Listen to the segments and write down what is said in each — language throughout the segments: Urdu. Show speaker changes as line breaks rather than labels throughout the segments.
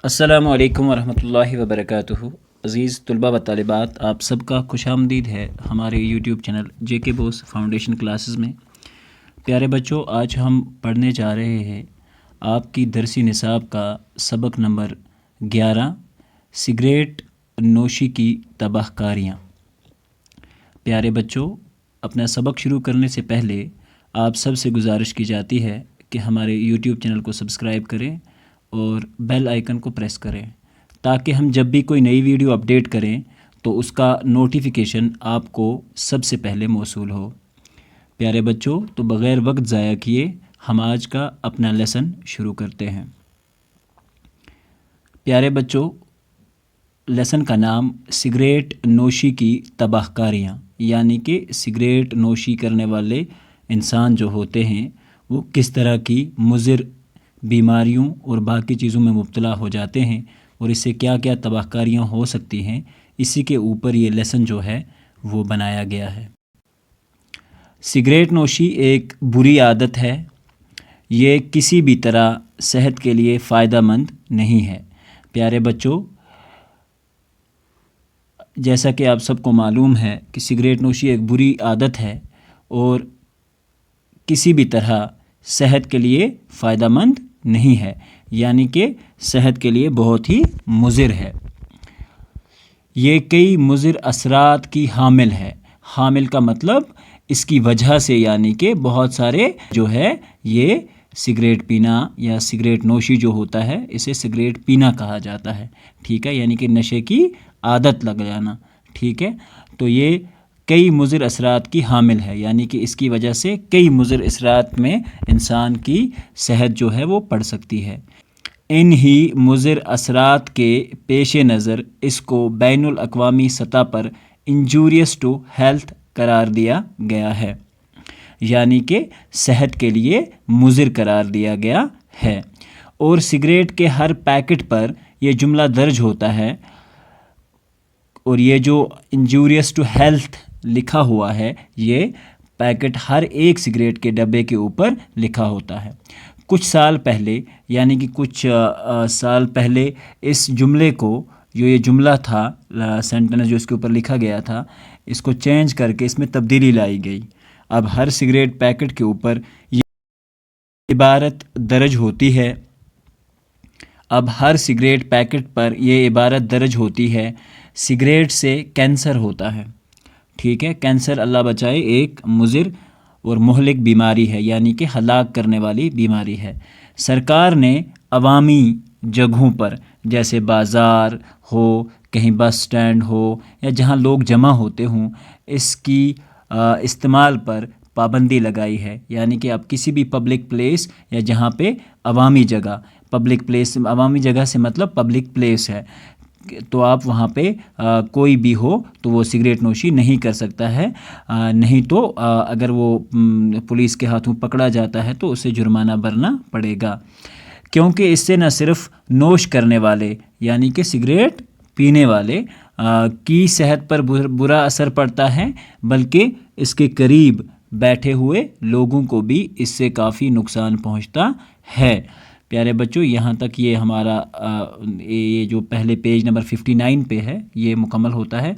السلام علیکم ورحمۃ اللہ وبرکاتہ۔ عزیز طلباء و طالبات، آپ سب کا خوش آمدید ہے ہمارے یوٹیوب چینل جے کے بوس فاؤنڈیشن کلاسز میں۔ پیارے بچوں، آج ہم پڑھنے جا رہے ہیں آپ کی درسی نصاب کا سبق نمبر 11، سگریٹ نوشی کی تباہ کاریاں۔ پیارے بچوں، اپنا سبق شروع کرنے سے پہلے آپ سب سے گزارش کی جاتی ہے کہ ہمارے یوٹیوب چینل کو سبسکرائب کریں اور بیل آئیکن کو پریس کریں تاکہ ہم جب بھی کوئی نئی ویڈیو اپڈیٹ کریں تو اس کا نوٹیفیکیشن آپ کو سب سے پہلے موصول ہو۔ پیارے بچوں، تو بغیر وقت ضائع کیے ہم آج کا اپنا لیسن شروع کرتے ہیں۔ پیارے بچوں، لیسن کا نام سگریٹ نوشی کی تباہ کاریاں، یعنی کہ سگریٹ نوشی کرنے والے انسان جو ہوتے ہیں وہ کس طرح کی مضر بیماریوں اور باقی چیزوں میں مبتلا ہو جاتے ہیں اور اس سے کیا کیا تباہ کاریاں ہو سکتی ہیں، اسی کے اوپر یہ لیسن جو ہے وہ بنایا گیا ہے۔ سگریٹ نوشی ایک بری عادت ہے، یہ کسی بھی طرح صحت کے لیے فائدہ مند نہیں ہے۔ پیارے بچوں، جیسا کہ آپ سب کو معلوم ہے کہ سگریٹ نوشی ایک بری عادت ہے اور کسی بھی طرح صحت کے لیے فائدہ مند نہیں ہے، یعنی کہ صحت کے لیے بہت ہی مضر ہے۔ یہ کئی مضر اثرات کی حامل ہے۔ حامل کا مطلب اس کی وجہ سے، یعنی کہ بہت سارے جو ہے یہ سگریٹ پینا یا سگریٹ نوشی جو ہوتا ہے اسے سگریٹ پینا کہا جاتا ہے، ٹھیک ہے، یعنی کہ نشے کی عادت لگ جانا، ٹھیک ہے۔ تو یہ کئی مضر اثرات کی حامل ہے، یعنی کہ اس کی وجہ سے کئی مضر اثرات میں انسان کی صحت جو ہے وہ پڑ سکتی ہے۔ ان ہی مضر اثرات کے پیش نظر اس کو بین الاقوامی سطح پر انجوریس ٹو ہیلتھ قرار دیا گیا ہے، یعنی کہ صحت کے لیے مضر قرار دیا گیا ہے۔ اور سگریٹ کے ہر پیکٹ پر یہ جملہ درج ہوتا ہے اور یہ جو انجوریس ٹو ہیلتھ لکھا ہوا ہے یہ پیکٹ ہر ایک سگریٹ کے ڈبے کے اوپر لکھا ہوتا ہے۔ کچھ سال پہلے، یعنی کہ کچھ سال پہلے اس جملے کو، جو یہ جملہ تھا سینٹنس جو اس کے اوپر لکھا گیا تھا، اس کو چینج کر کے اس میں تبدیلی لائی گئی۔ اب ہر سگریٹ پیکٹ کے اوپر یہ عبارت درج ہوتی ہے، اب ہر سگریٹ پیکٹ پر یہ عبارت درج ہوتی ہے، سگریٹ سے کینسر ہوتا ہے، ٹھیک ہے۔ کینسر اللہ بچائے ایک مضر اور مہلک بیماری ہے، یعنی کہ ہلاک کرنے والی بیماری ہے۔ سرکار نے عوامی جگہوں پر جیسے بازار ہو، کہیں بس سٹینڈ ہو یا جہاں لوگ جمع ہوتے ہوں، اس کی استعمال پر پابندی لگائی ہے، یعنی کہ اب کسی بھی پبلک پلیس یا جہاں پہ عوامی جگہ، پبلک پلیس، عوامی جگہ سے مطلب پبلک پلیس ہے، تو آپ وہاں پہ کوئی بھی ہو تو وہ سگریٹ نوشی نہیں کر سکتا ہے، نہیں تو اگر وہ پولیس کے ہاتھوں پکڑا جاتا ہے تو اسے جرمانہ بھرنا پڑے گا، کیونکہ اس سے نہ صرف نوش کرنے والے یعنی کہ سگریٹ پینے والے کی صحت پر برا اثر پڑتا ہے، بلکہ اس کے قریب بیٹھے ہوئے لوگوں کو بھی اس سے کافی نقصان پہنچتا ہے۔ پیارے بچوں، یہاں تک یہ ہمارا یہ جو پہلے پیج نمبر 59 پہ ہے یہ مکمل ہوتا ہے۔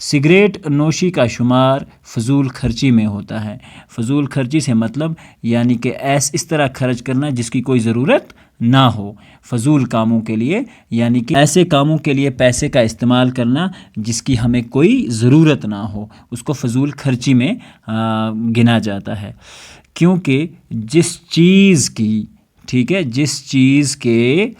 سگریٹ نوشی کا شمار فضول خرچی میں ہوتا ہے۔ فضول خرچی سے مطلب یعنی کہ اس طرح خرچ کرنا جس کی کوئی ضرورت نہ ہو، فضول کاموں کے لیے، یعنی کہ ایسے کاموں کے لیے پیسے کا استعمال کرنا جس کی ہمیں کوئی ضرورت نہ ہو، اس کو فضول خرچی میں گنا جاتا ہے۔ کیونکہ جس چیز کی، ٹھیک ہے، جس چیز کے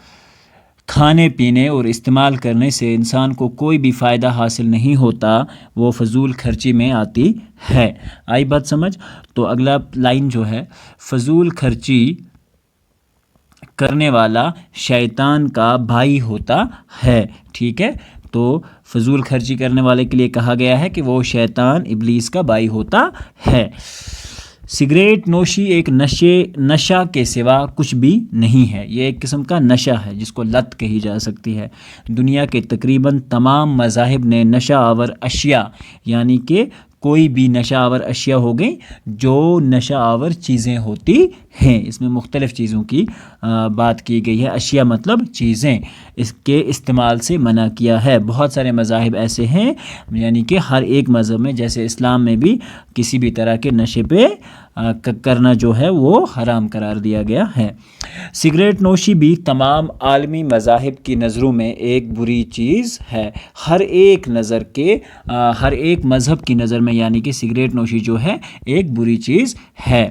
کھانے پینے اور استعمال کرنے سے انسان کو کوئی بھی فائدہ حاصل نہیں ہوتا وہ فضول خرچی میں آتی ہے۔ آئی بات سمجھ؟ تو اگلا لائن جو ہے، فضول خرچی کرنے والا شیطان کا بھائی ہوتا ہے، ٹھیک ہے۔ تو فضول خرچی کرنے والے کے لیے کہا گیا ہے کہ وہ شیطان ابلیس کا بھائی ہوتا ہے۔ سگریٹ نوشی ایک نشہ کے سوا کچھ بھی نہیں ہے، یہ ایک قسم کا نشہ ہے جس کو لت کہی جا سکتی ہے۔ دنیا کے تقریباً تمام مذاہب نے نشہ آور اشیاء یعنی کہ کوئی بھی نشہ آور اشیاء ہو گئیں جو نشہ آور چیزیں ہوتی ہیں. اس میں مختلف چیزوں کی بات کی گئی ہے. اشیاء مطلب چیزیں، اس کے استعمال سے منع کیا ہے. بہت سارے مذاہب ایسے ہیں، یعنی کہ ہر ایک مذہب میں، جیسے اسلام میں بھی کسی بھی طرح کے نشے پہ کرنا جو ہے وہ حرام قرار دیا گیا ہے. سگریٹ نوشی بھی تمام عالمی مذاہب کی نظروں میں ایک بری چیز ہے. ہر ایک مذہب کی نظر میں یعنی کہ سگریٹ نوشی جو ہے ایک بری چیز ہے.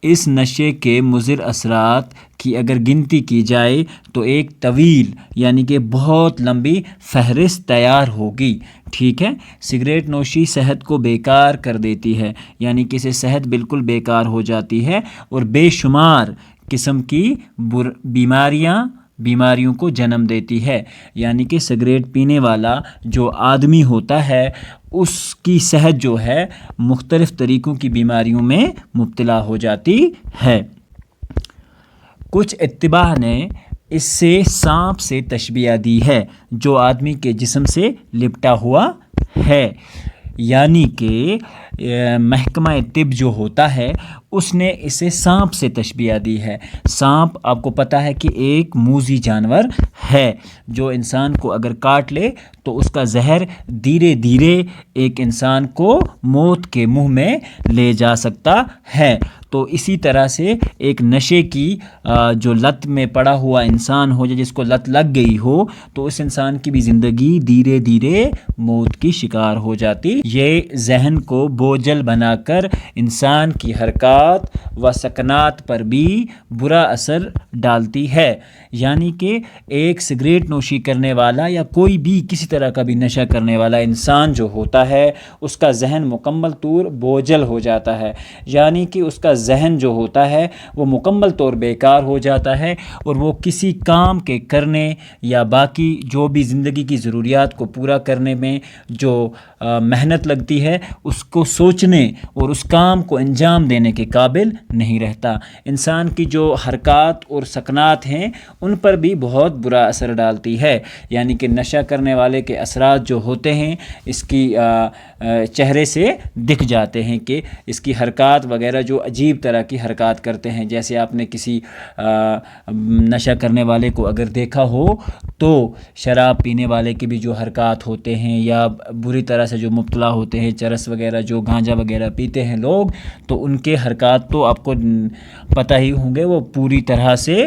اس نشے کے مضر اثرات کی اگر گنتی کی جائے تو ایک طویل یعنی کہ بہت لمبی فہرست تیار ہوگی. ٹھیک ہے. سگریٹ نوشی صحت کو بیکار کر دیتی ہے، یعنی کہ اسے صحت بالکل بیکار ہو جاتی ہے اور بے شمار قسم کی بیماریوں کو جنم دیتی ہے. یعنی کہ سگریٹ پینے والا جو آدمی ہوتا ہے اس کی صحت جو ہے مختلف طریقوں کی بیماریوں میں مبتلا ہو جاتی ہے. کچھ اتباع نے اس سے سانپ سے تشبیہ دی ہے جو آدمی کے جسم سے لپٹا ہوا ہے. یعنی کہ محکمہ طب جو ہوتا ہے اس نے اسے سانپ سے تشبیہ دی ہے. سانپ آپ کو پتہ ہے کہ ایک موذی جانور ہے جو انسان کو اگر کاٹ لے تو اس کا زہر دھیرے دھیرے ایک انسان کو موت کے منہ میں لے جا سکتا ہے. تو اسی طرح سے ایک نشے کی جو لت میں پڑا ہوا انسان ہو یا جس کو لت لگ گئی ہو تو اس انسان کی بھی زندگی دھیرے دھیرے موت کی شکار ہو جاتی. یہ ذہن کو بوجھل بنا کر انسان کی حرکات و سکنات پر بھی برا اثر ڈالتی ہے. یعنی کہ ایک سگریٹ نوشی کرنے والا یا کوئی بھی کسی طرح کا بھی نشہ کرنے والا انسان جو ہوتا ہے اس کا ذہن مکمل طور بوجھل ہو جاتا ہے. یعنی کہ اس کا ذہن جو ہوتا ہے وہ مکمل طور بیکار ہو جاتا ہے اور وہ کسی کام کے کرنے یا باقی جو بھی زندگی کی ضروریات کو پورا کرنے میں جو محنت لگتی ہے اس کو سوچنے اور اس کام کو انجام دینے کے قابل نہیں رہتا. انسان کی جو حرکات اور سکنات ہیں ان پر بھی بہت برا اثر ڈالتی ہے. یعنی کہ نشہ کرنے والے کے اثرات جو ہوتے ہیں اس کی چہرے سے دکھ جاتے ہیں کہ اس کی حرکات وغیرہ جو عجیب طرح کی حرکات کرتے ہیں. جیسے آپ نے کسی نشہ کرنے والے کو اگر دیکھا ہو تو شراب پینے والے کی بھی جو حرکات ہوتے ہیں یا بری طرح سے جو مبتلا ہوتے ہیں چرس وغیرہ جو گانجا وغیرہ پیتے ہیں لوگ تو ان کے حرکات تو آپ کو پتہ ہی ہوں گے وہ پوری طرح سے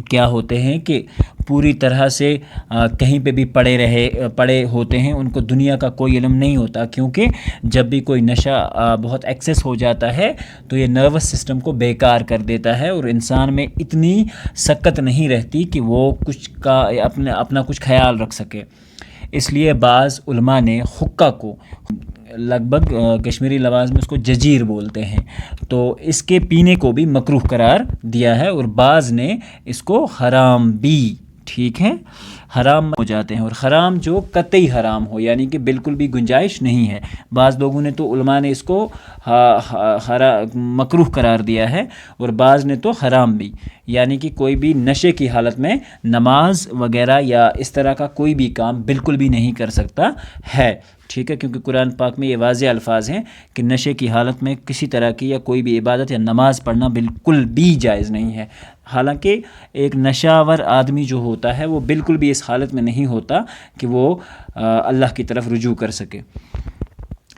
کیا ہوتے ہیں کہ پوری طرح سے کہیں پہ بھی پڑے ہوتے ہیں. ان کو دنیا کا کوئی علم نہیں ہوتا کیونکہ جب بھی کوئی نشہ بہت ایکسیس ہو جاتا ہے تو یہ نروس سسٹم کو بیکار کر دیتا ہے اور انسان میں اتنی سکت نہیں رہتی کہ وہ اپنا کچھ خیال رکھ سکے. اس لیے بعض علماء نے حقہ کو لگ بھگ کشمیری لفظ میں اس کو ججیر بولتے ہیں تو اس کے پینے کو بھی مکروہ قرار دیا ہے اور بعض نے اس کو حرام بھی. ٹھیک ہے. حرام ہو جاتے ہیں اور حرام جو قطعی حرام ہو یعنی کہ بالکل بھی گنجائش نہیں ہے. بعض لوگوں نے تو علماء نے اس کو مکروہ قرار دیا ہے اور بعض نے تو حرام بھی. یعنی کہ کوئی بھی نشے کی حالت میں نماز وغیرہ یا اس طرح کا کوئی بھی کام بالکل بھی نہیں کر سکتا ہے. ٹھیک ہے. کیونکہ قرآن پاک میں یہ واضح الفاظ ہیں کہ نشے کی حالت میں کسی طرح کی یا کوئی بھی عبادت یا نماز پڑھنا بالکل بھی جائز نہیں ہے. حالانکہ ایک نشہ آور آدمی جو ہوتا ہے وہ بالکل بھی اس حالت میں نہیں ہوتا کہ وہ اللہ کی طرف رجوع کر سکے.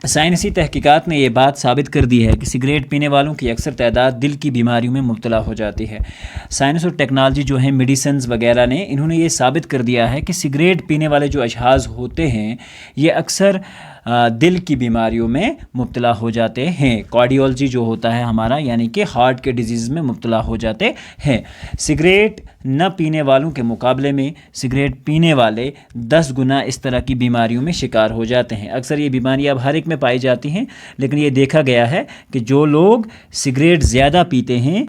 سائنسی تحقیقات نے یہ بات ثابت کر دی ہے کہ سگریٹ پینے والوں کی اکثر تعداد دل کی بیماریوں میں مبتلا ہو جاتی ہے. سائنس اور ٹیکنالوجی جو ہیں میڈیسنز وغیرہ نے انہوں نے یہ ثابت کر دیا ہے کہ سگریٹ پینے والے جو اشخاص ہوتے ہیں یہ اکثر دل کی بیماریوں میں مبتلا ہو جاتے ہیں. کارڈیولوجی جو ہوتا ہے ہمارا یعنی کہ ہارٹ کے ڈیزیز میں مبتلا ہو جاتے ہیں. سگریٹ نہ پینے والوں کے مقابلے میں سگریٹ پینے والے 10 گنا اس طرح کی بیماریوں میں شکار ہو جاتے ہیں. اکثر یہ بیماریاں اب ہر ایک میں پائی جاتی ہیں لیکن یہ دیکھا گیا ہے کہ جو لوگ سگریٹ زیادہ پیتے ہیں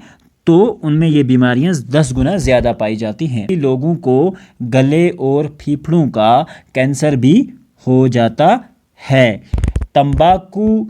تو ان میں یہ بیماریاں 10 گنا زیادہ پائی جاتی ہیں. لوگوں کو گلے اور پھیپھڑوں کا کینسر بھی ہو جاتا ہے. تمباکو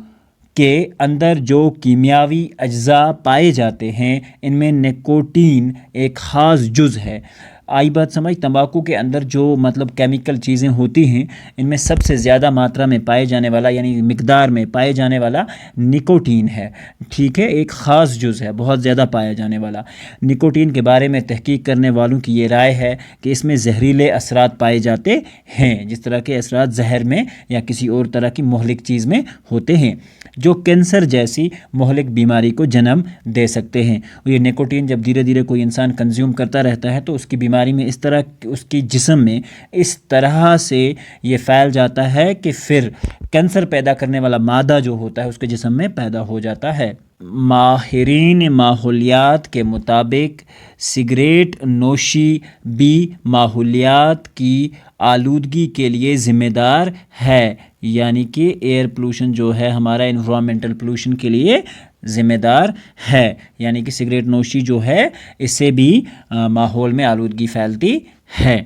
کے اندر جو کیمیاوی اجزاء پائے جاتے ہیں ان میں نکوٹین ایک خاص جز ہے آئی بات سمجھ؟ تمباکو کے اندر جو مطلب کیمیکل چیزیں ہوتی ہیں ان میں سب سے زیادہ ماترا میں پائے جانے والا یعنی مقدار میں پائے جانے والا نکوٹین ہے، ٹھیک ہے، ایک خاص جز ہے بہت زیادہ پایا جانے والا۔ نکوٹین کے بارے میں تحقیق کرنے والوں کی یہ رائے ہے کہ اس میں زہریلے اثرات پائے جاتے ہیں، جس طرح کے اثرات زہر میں یا کسی اور طرح کی مہلک چیز میں ہوتے ہیں جو کینسر جیسی مہلک بیماری کو جنم دے سکتے ہیں۔ اور یہ نکوٹین جب دھیرے دھیرے کوئی انسان کنزیوم کرتا رہتا ہے تو اس کی بیماری میں اس طرح اس کی جسم میں اس طرح سے یہ پھیل جاتا ہے کہ پھر کینسر پیدا کرنے والا مادہ جو ہوتا ہے اس کے جسم میں پیدا ہو جاتا ہے۔ ماہرین ماحولیات کے مطابق سگریٹ نوشی بھی ماحولیات کی آلودگی کے لیے ذمہ دار ہے، یعنی کہ ایئر پولوشن جو ہے ہمارا انوائرمنٹل پولوشن کے لیے ذمہ دار ہے، یعنی کہ سگریٹ نوشی جو ہے اس سے بھی ماحول میں آلودگی پھیلتی ہے۔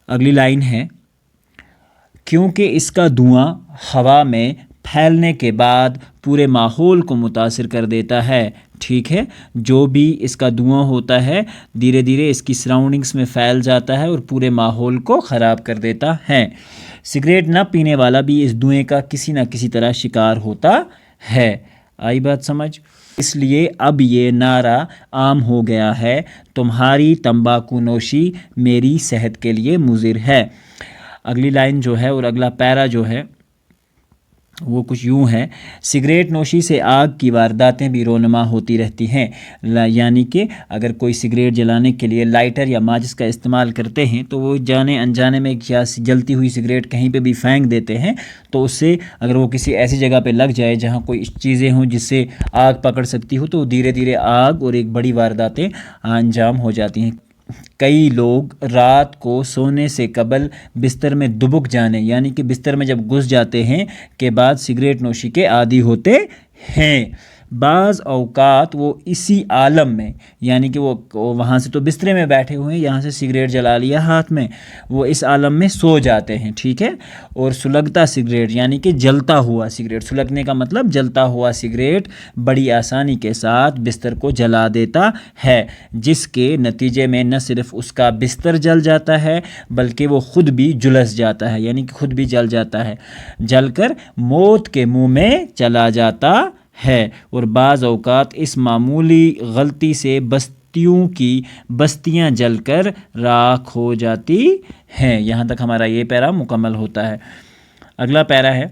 اگلی لائن ہے، کیونکہ اس کا دھواں ہوا میں پھیلنے کے بعد پورے ماحول کو متاثر کر دیتا ہے، ٹھیک ہے، جو بھی اس کا دھواں ہوتا ہے دھیرے دھیرے اس کی سراؤنڈنگس میں پھیل جاتا ہے اور پورے ماحول کو خراب کر دیتا ہے۔ سگریٹ نہ پینے والا بھی اس دھوئیں کا کسی نہ کسی طرح شکار ہوتا ہے۔ آئی بات سمجھ؟ اس لیے اب یہ نعرہ عام ہو گیا ہے، تمہاری تمباکو نوشی میری صحت کے لیے مضر ہے۔ اگلی لائن جو ہے اور اگلا پیرا جو ہے وہ کچھ یوں ہے، سگریٹ نوشی سے آگ کی وارداتیں بھی رونما ہوتی رہتی ہیں، یعنی کہ اگر کوئی سگریٹ جلانے کے لیے لائٹر یا ماچس کا استعمال کرتے ہیں تو وہ جانے انجانے میں کیا جلتی ہوئی سگریٹ کہیں پہ بھی پھینک دیتے ہیں، تو اس سے اگر وہ کسی ایسی جگہ پہ لگ جائے جہاں کوئی چیزیں ہوں جس سے آگ پکڑ سکتی ہو تو دھیرے دھیرے آگ اور ایک بڑی وارداتیں انجام ہو جاتی ہیں۔ کئی لوگ رات کو سونے سے قبل بستر میں دبک جانے یعنی کہ بستر میں جب گھس جاتے ہیں کے بعد سگریٹ نوشی کے عادی ہوتے ہیں۔ بعض اوقات وہ اسی عالم میں یعنی کہ وہ وہاں سے تو بسترے میں بیٹھے ہوئے ہیں، یہاں سے سگریٹ جلا لیا ہاتھ میں، وہ اس عالم میں سو جاتے ہیں، ٹھیک ہے، اور سلگتا سگریٹ یعنی کہ جلتا ہوا سگریٹ، سلگنے کا مطلب جلتا ہوا سگریٹ بڑی آسانی کے ساتھ بستر کو جلا دیتا ہے، جس کے نتیجے میں نہ صرف اس کا بستر جل جاتا ہے بلکہ وہ خود بھی جلس جاتا ہے، یعنی کہ خود بھی جل جاتا ہے، جل کر موت کے منہ میں چلا جاتا ہے۔ اور بعض اوقات اس معمولی غلطی سے بستیوں کی بستیاں جل کر راکھ ہو جاتی ہیں۔ یہاں تک ہمارا یہ پیرا مکمل ہوتا ہے۔ اگلا پیرا ہے،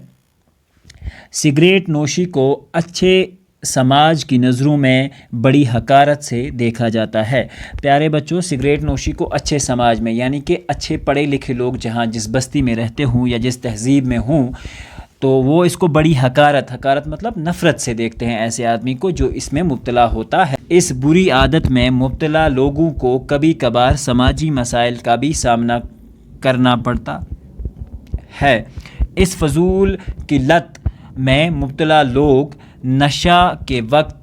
سگریٹ نوشی کو اچھے سماج کی نظروں میں بڑی حقارت سے دیکھا جاتا ہے۔ پیارے بچوں، سگریٹ نوشی کو اچھے سماج میں یعنی کہ اچھے پڑھے لکھے لوگ جہاں جس بستی میں رہتے ہوں یا جس تہذیب میں ہوں تو وہ اس کو بڑی حقارت مطلب نفرت سے دیکھتے ہیں ایسے آدمی کو جو اس میں مبتلا ہوتا ہے۔ اس بری عادت میں مبتلا لوگوں کو کبھی کبھار سماجی مسائل کا بھی سامنا کرنا پڑتا ہے۔ اس فضول کی لت میں مبتلا لوگ نشہ کے وقت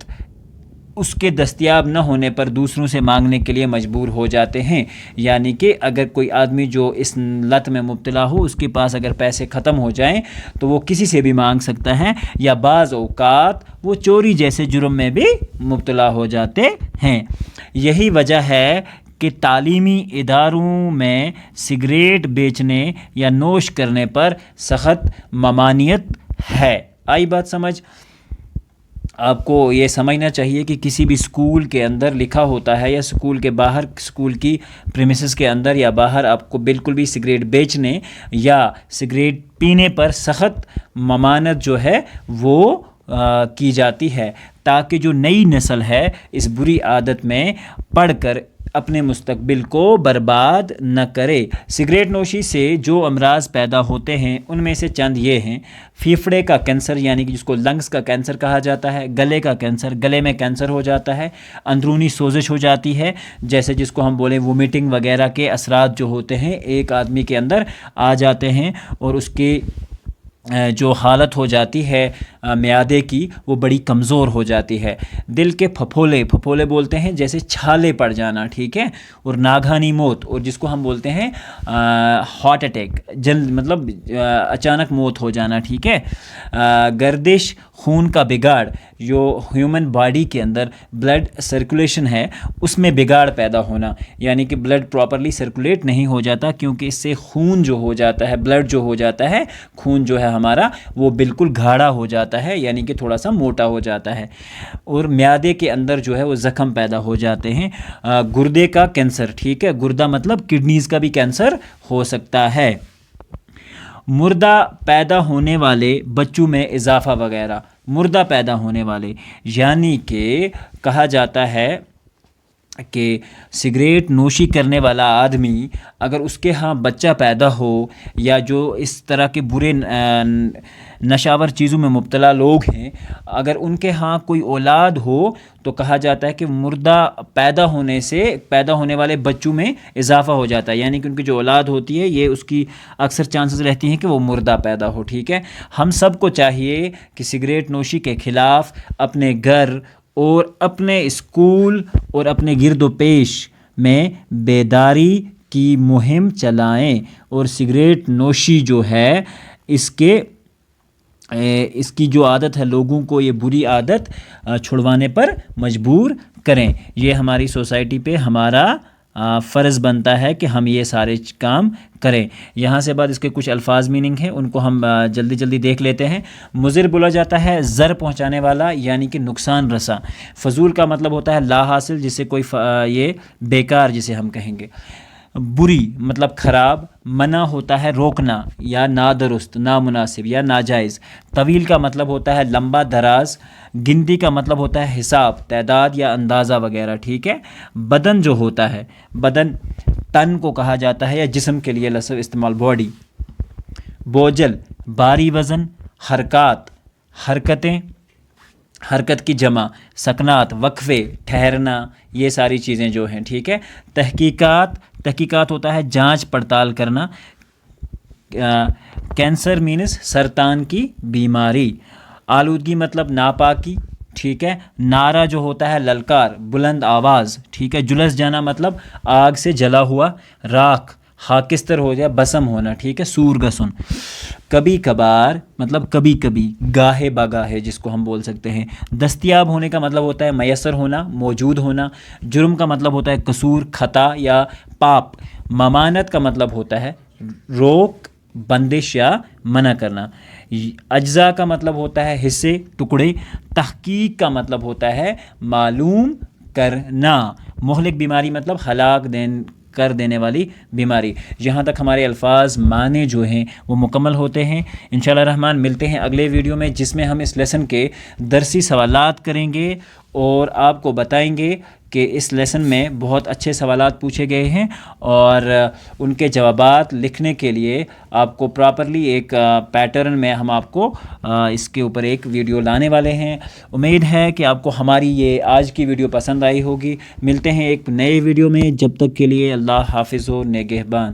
اس کے دستیاب نہ ہونے پر دوسروں سے مانگنے کے لیے مجبور ہو جاتے ہیں، یعنی کہ اگر کوئی آدمی جو اس لت میں مبتلا ہو اس کے پاس اگر پیسے ختم ہو جائیں تو وہ کسی سے بھی مانگ سکتا ہے، یا بعض اوقات وہ چوری جیسے جرم میں بھی مبتلا ہو جاتے ہیں۔ یہی وجہ ہے کہ تعلیمی اداروں میں سگریٹ بیچنے یا نوش کرنے پر سخت ممانعت ہے۔ آئی بات سمجھ؟ آپ کو یہ سمجھنا چاہیے کہ کسی بھی اسکول کے اندر لکھا ہوتا ہے یا اسکول کے باہر اسکول کی پریمیسز کے اندر یا باہر آپ کو بالکل بھی سگریٹ بیچنے یا سگریٹ پینے پر سخت ممانعت جو ہے وہ کی جاتی ہے، تاکہ جو نئی نسل ہے اس بری عادت میں پڑھ کر اپنے مستقبل کو برباد نہ کرے۔ سگریٹ نوشی سے جو امراض پیدا ہوتے ہیں ان میں سے چند یہ ہیں، پھیپھڑے کا کینسر یعنی کہ جس کو لنگس کا کینسر کہا جاتا ہے، گلے کا کینسر، گلے میں کینسر ہو جاتا ہے، اندرونی سوزش ہو جاتی ہے جیسے جس کو ہم بولیں وومیٹنگ وغیرہ کے اثرات جو ہوتے ہیں ایک آدمی کے اندر آ جاتے ہیں اور اس کے جو حالت ہو جاتی ہے معدے کی وہ بڑی کمزور ہو جاتی ہے۔ دل کے پھپھولے بولتے ہیں جیسے چھالے پڑ جانا، ٹھیک ہے، اور ناگہانی موت، اور جس کو ہم بولتے ہیں ہارٹ اٹیک، مطلب اچانک موت ہو جانا، ٹھیک ہے۔ گردش خون کا بگاڑ، جو ہیومن باڈی کے اندر بلڈ سرکولیشن ہے اس میں بگاڑ پیدا ہونا، یعنی کہ بلڈ پراپرلی سرکولیٹ نہیں ہو جاتا، کیونکہ اس سے خون جو ہو جاتا ہے، بلڈ جو ہو جاتا ہے، خون جو ہے ہمارا وہ بالکل گاڑھا ہو جاتا ہے، یعنی کہ تھوڑا سا موٹا ہو جاتا ہے، اور معدے کے اندر جو ہے وہ زخم پیدا ہو جاتے ہیں۔ گردے کا کینسر، ٹھیک ہے، گردہ مطلب کڈنیز کا بھی کینسر ہو سکتا ہے۔ مردہ پیدا ہونے والے بچوں میں اضافہ وغیرہ، مردہ پیدا ہونے والے، یعنی کہ کہا جاتا ہے کہ سگریٹ نوشی کرنے والا آدمی اگر اس کے ہاں بچہ پیدا ہو، یا جو اس طرح کے برے نشاور چیزوں میں مبتلا لوگ ہیں، اگر ان کے ہاں کوئی اولاد ہو تو کہا جاتا ہے کہ مردہ پیدا ہونے والے بچوں میں اضافہ ہو جاتا ہے، یعنی کہ ان کی جو اولاد ہوتی ہے یہ اس کی اکثر چانسز رہتی ہیں کہ وہ مردہ پیدا ہو، ٹھیک ہے۔ ہم سب کو چاہیے کہ سگریٹ نوشی کے خلاف اپنے گھر اور اپنے اسکول اور اپنے گرد و پیش میں بیداری کی مہم چلائیں، اور سگریٹ نوشی جو ہے اس کی جو عادت ہے لوگوں کو یہ بری عادت چھڑوانے پر مجبور کریں۔ یہ ہماری سوسائٹی پہ ہمارا فرض بنتا ہے کہ ہم یہ سارے کام کریں۔ یہاں سے بعد اس کے کچھ الفاظ میننگ ہیں، ان کو ہم جلدی دیکھ لیتے ہیں۔ مضر بولا جاتا ہے زر پہنچانے والا، یعنی کہ نقصان رساں۔ فضول کا مطلب ہوتا ہے لا حاصل، جسے کوئی یہ بیکار جسے ہم کہیں گے۔ بری مطلب خراب، منع ہوتا ہے روکنا یا نادرست، نامناسب یا ناجائز۔ طویل کا مطلب ہوتا ہے لمبا دراز۔ گنتی کا مطلب ہوتا ہے حساب، تعداد یا اندازہ وغیرہ، ٹھیک ہے۔ بدن جو ہوتا ہے، بدن تن کو کہا جاتا ہے، یا جسم کے لیے لفظ استعمال باڈی۔ بوجھل بھاری وزن۔ حرکات حرکتیں، حرکت کی جمع۔ سکنات وقفے، ٹھہرنا، یہ ساری چیزیں جو ہیں، ٹھیک ہے۔ تحقیقات ہوتا ہے جانچ پڑتال کرنا۔ کینسر مینس سرطان کی بیماری۔ آلودگی مطلب ناپاکی، ٹھیک ہے۔ نعرہ جو ہوتا ہے للکار، بلند آواز، ٹھیک ہے۔ جلس جانا مطلب آگ سے جلا ہوا، راکھ، خاکستر ہو جائے، بسم ہونا، ٹھیک ہے، سور گسن۔ کبھی کبھار مطلب کبھی کبھی، گاہے بگاہے جس کو ہم بول سکتے ہیں۔ دستیاب ہونے کا مطلب ہوتا ہے میسر ہونا، موجود ہونا۔ جرم کا مطلب ہوتا ہے قصور، خطا یا پاپ۔ ممانت کا مطلب ہوتا ہے روک، بندش یا منع کرنا۔ اجزاء کا مطلب ہوتا ہے حصے، ٹکڑے۔ تحقیق کا مطلب ہوتا ہے معلوم کرنا۔ مہلک بیماری مطلب ہلاک کر دینے والی بیماری۔ یہاں تک ہمارے الفاظ معنی جو ہیں وہ مکمل ہوتے ہیں۔ انشاءاللہ الرحمن ملتے ہیں اگلے ویڈیو میں، جس میں ہم اس لیسن کے درسی سوالات کریں گے اور آپ کو بتائیں گے کہ اس لیسن میں بہت اچھے سوالات پوچھے گئے ہیں، اور ان کے جوابات لکھنے کے لیے آپ کو پراپرلی ایک پیٹرن میں ہم آپ کو اس کے اوپر ایک ویڈیو لانے والے ہیں۔ امید ہے کہ آپ کو ہماری یہ آج کی ویڈیو پسند آئی ہوگی۔ ملتے ہیں ایک نئے ویڈیو میں، جب تک کے لیے اللہ حافظ و نگہبان۔